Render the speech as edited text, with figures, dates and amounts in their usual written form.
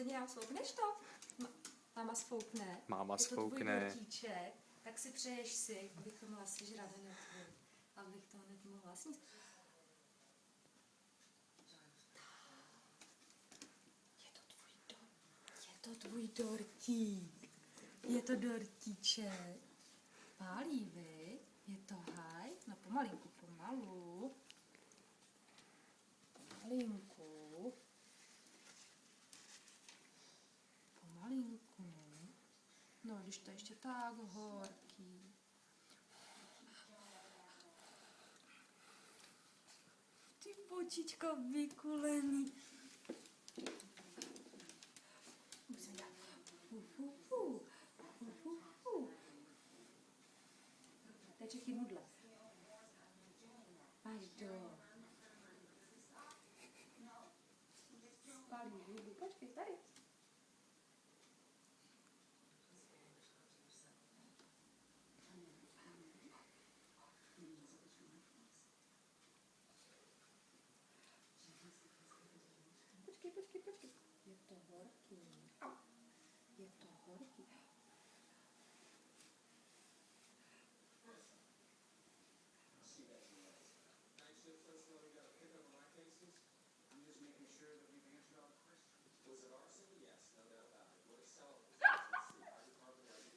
narozeniny, svoukneš to? Máma svoukne. Máma je to svoukne. tvůj dortíček, tak si přeješ si, abych to mohla sežrat hned, abych to hned mohla sníst. Je to tvůj dortík. Je to dortíček. Pálí, vy? Je to haj? No pomalinku, pomalu. Pomalinku. Pomalinku. No, když to ještě tak horký. Ty očička vykulený. Teče chybudle. Pajdo. Spálí hubu. Počkej, tady.